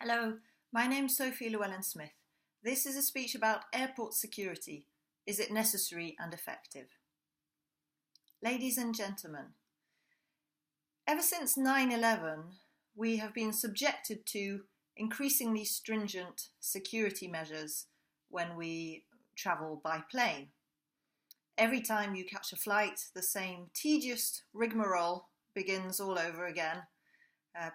Hello, my name's Sophie Llewellyn-Smith. This is a speech about airport security. Is it necessary and effective? Ladies and gentlemen, ever since 9/11, we have been subjected to increasingly stringent security measures when we travel by plane. Every time you catch a flight, the same tedious rigmarole begins all over again.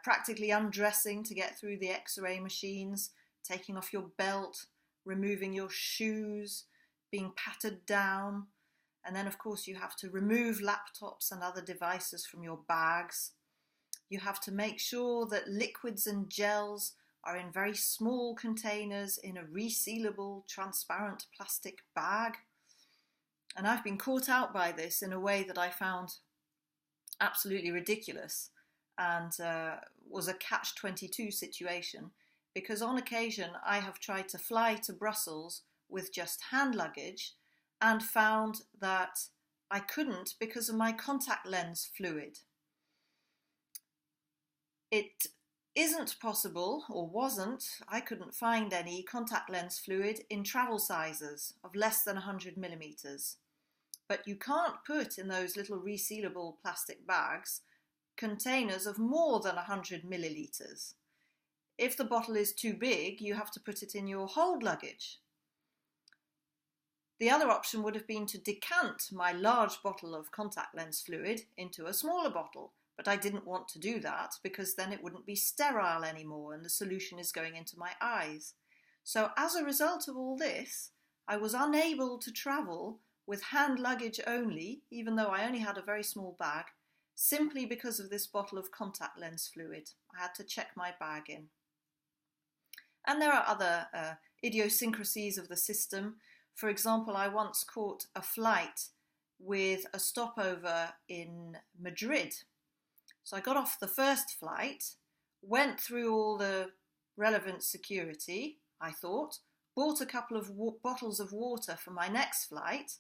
Practically undressing to get through the X-ray machines, taking off your belt, removing your shoes, being patted down, and then of course you have to remove laptops and other devices from your bags. You have to make sure that liquids and gels are in very small containers in a resealable, transparent plastic bag. And I've been caught out by this in a way that I found absolutely ridiculous and was a catch-22 situation, because on occasion I have tried to fly to Brussels with just hand luggage and found that I couldn't because of my contact lens fluid. It isn't possible, or wasn't, I couldn't find any contact lens fluid in travel sizes of less than 100 millimeters. But you can't put in those little resealable plastic bags containers of more than 100 millilitres. If the bottle is too big, you have to put it in your hold luggage. The other option would have been to decant my large bottle of contact lens fluid into a smaller bottle, but I didn't want to do that because then it wouldn't be sterile anymore and the solution is going into my eyes. So as a result of all this, I was unable to travel with hand luggage only, even though I only had a very small bag, simply because of this bottle of contact lens fluid. I had to check my bag in. And there are other idiosyncrasies of the system. For example, I once caught a flight with a stopover in Madrid. So I got off the first flight, went through all the relevant security, I thought, bought a couple of bottles of water for my next flight,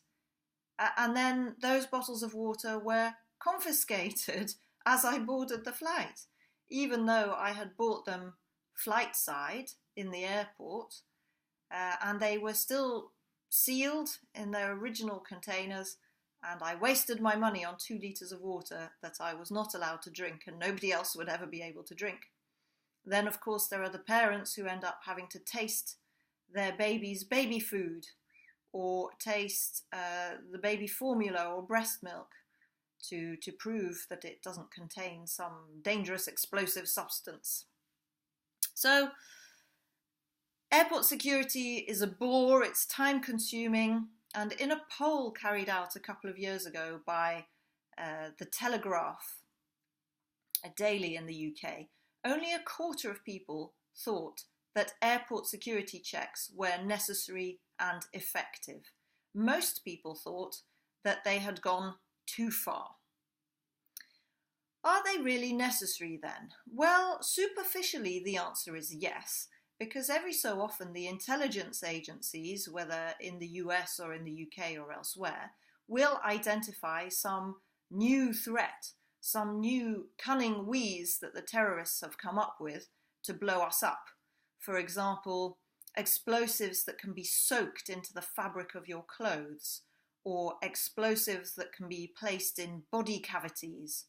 and then those bottles of water were confiscated as I boarded the flight, even though I had bought them flight side in the airport, and they were still sealed in their original containers, and I wasted my money on 2 litres of water that I was not allowed to drink and nobody else would ever be able to drink. Then of course there are the parents who end up having to taste their baby's baby food or taste the baby formula or breast milk to prove that it doesn't contain some dangerous explosive substance. So, airport security is a bore, it's time consuming, and in a poll carried out a couple of years ago by The Telegraph, a daily in the UK, only a quarter of people thought that airport security checks were necessary and effective. Most people thought that they had gone too far. Are they really necessary then? Well, superficially the answer is yes, because every so often the intelligence agencies, whether in the US or in the UK or elsewhere, will identify some new threat, some new cunning wheeze that the terrorists have come up with to blow us up. For example, explosives that can be soaked into the fabric of your clothes, or explosives that can be placed in body cavities,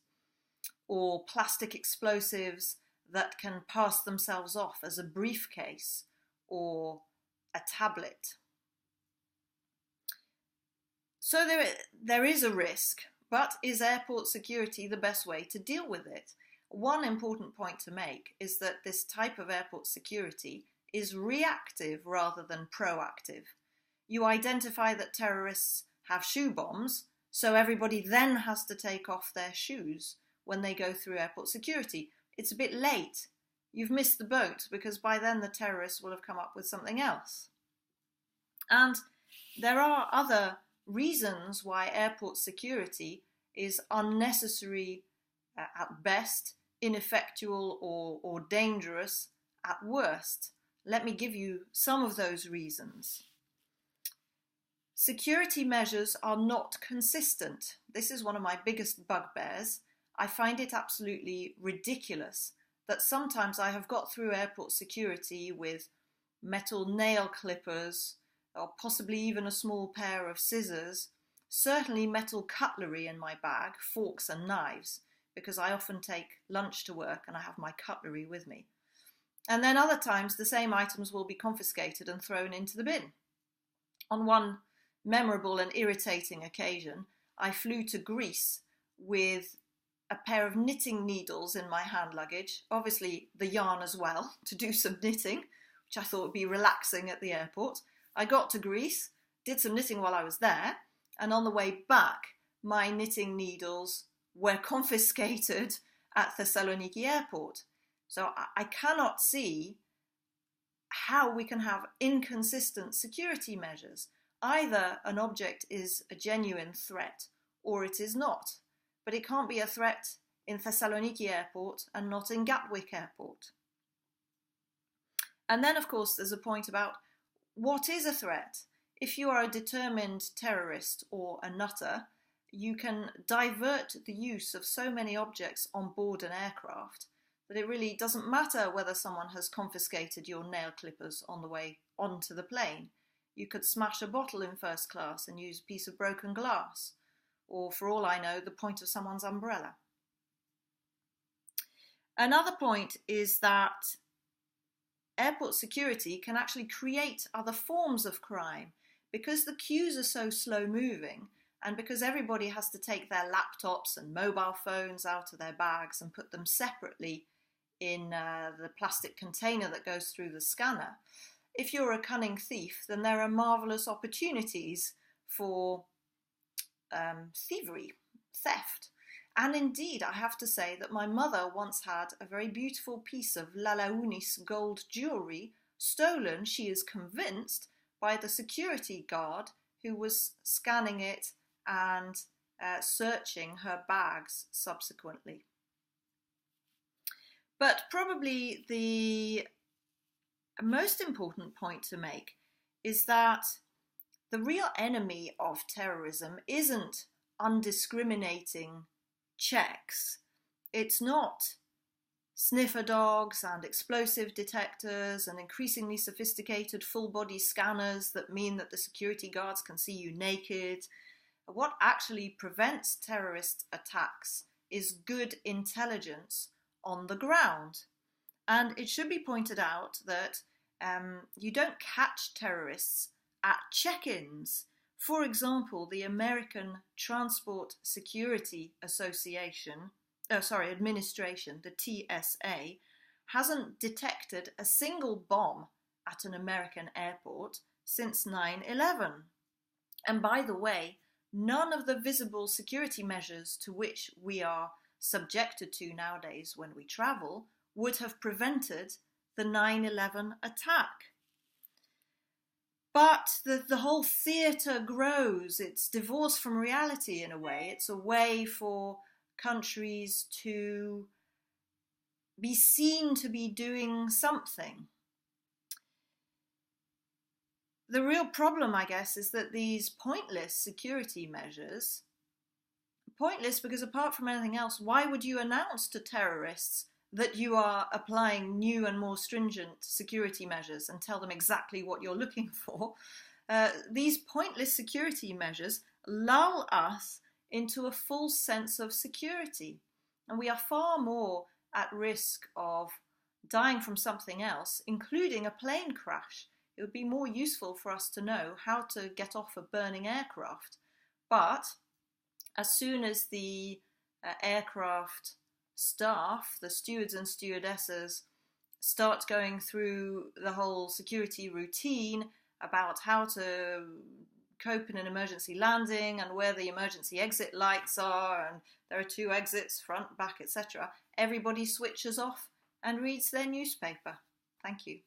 or plastic explosives that can pass themselves off as a briefcase or a tablet. So there is a risk, but is airport security the best way to deal with it? One important point to make is that this type of airport security is reactive rather than proactive. You identify that terrorists have shoe bombs, so everybody then has to take off their shoes when they go through airport security. It's a bit late. You've missed the boat because by then the terrorists will have come up with something else. And there are other reasons why airport security is unnecessary at best, ineffectual or dangerous at worst. Let me give you some of those reasons. Security measures are not consistent. This is one of my biggest bugbears. I find it absolutely ridiculous that sometimes I have got through airport security with metal nail clippers, or possibly even a small pair of scissors, certainly metal cutlery in my bag, forks and knives, because I often take lunch to work and I have my cutlery with me. And then other times the same items will be confiscated and thrown into the bin. On one memorable and irritating occasion, I flew to Greece with a pair of knitting needles in my hand luggage, obviously the yarn as well, to do some knitting, which I thought would be relaxing at the airport. I got to Greece, did some knitting while I was there, and on the way back, my knitting needles were confiscated at Thessaloniki airport. So I cannot see how we can have inconsistent security measures. Either an object is a genuine threat or it is not. But it can't be a threat in Thessaloniki airport and not in Gatwick airport. And then, of course, there's a point about what is a threat. If you are a determined terrorist or a nutter, you can divert the use of so many objects on board an aircraft that it really doesn't matter whether someone has confiscated your nail clippers on the way onto the plane. You could smash a bottle in first class and use a piece of broken glass, or for all I know, the point of someone's umbrella. Another point is that airport security can actually create other forms of crime. Because the queues are so slow moving, and because everybody has to take their laptops and mobile phones out of their bags and put them separately in the plastic container that goes through the scanner, if you're a cunning thief, then there are marvellous opportunities for thievery, theft. And indeed, I have to say that my mother once had a very beautiful piece of Lalaunis gold jewellery stolen, she is convinced, by the security guard who was scanning it and searching her bags subsequently. But probably the most important point to make is that the real enemy of terrorism isn't undiscriminating checks. It's not sniffer dogs and explosive detectors and increasingly sophisticated full-body scanners that mean that the security guards can see you naked. What actually prevents terrorist attacks is good intelligence on the ground. And it should be pointed out that you don't catch terrorists at check-ins. For example, the American Transport Security Administration, the TSA, hasn't detected a single bomb at an American airport since 9/11. And by the way, none of the visible security measures to which we are subjected to nowadays when we travel would have prevented the 9/11 attack. But the whole theatre grows. It's divorced from reality in a way. It's a way for countries to be seen to be doing something. The real problem, I guess, is that these pointless security measures, pointless because apart from anything else, why would you announce to terrorists that you are applying new and more stringent security measures and tell them exactly what you're looking for? These pointless security measures lull us into a false sense of security. And we are far more at risk of dying from something else, including a plane crash. It would be more useful for us to know how to get off a burning aircraft. But as soon as the aircraft staff, the stewards and stewardesses, start going through the whole security routine about how to cope in an emergency landing and where the emergency exit lights are, and there are 2 exits, front, back, etc., everybody switches off and reads their newspaper. Thank you.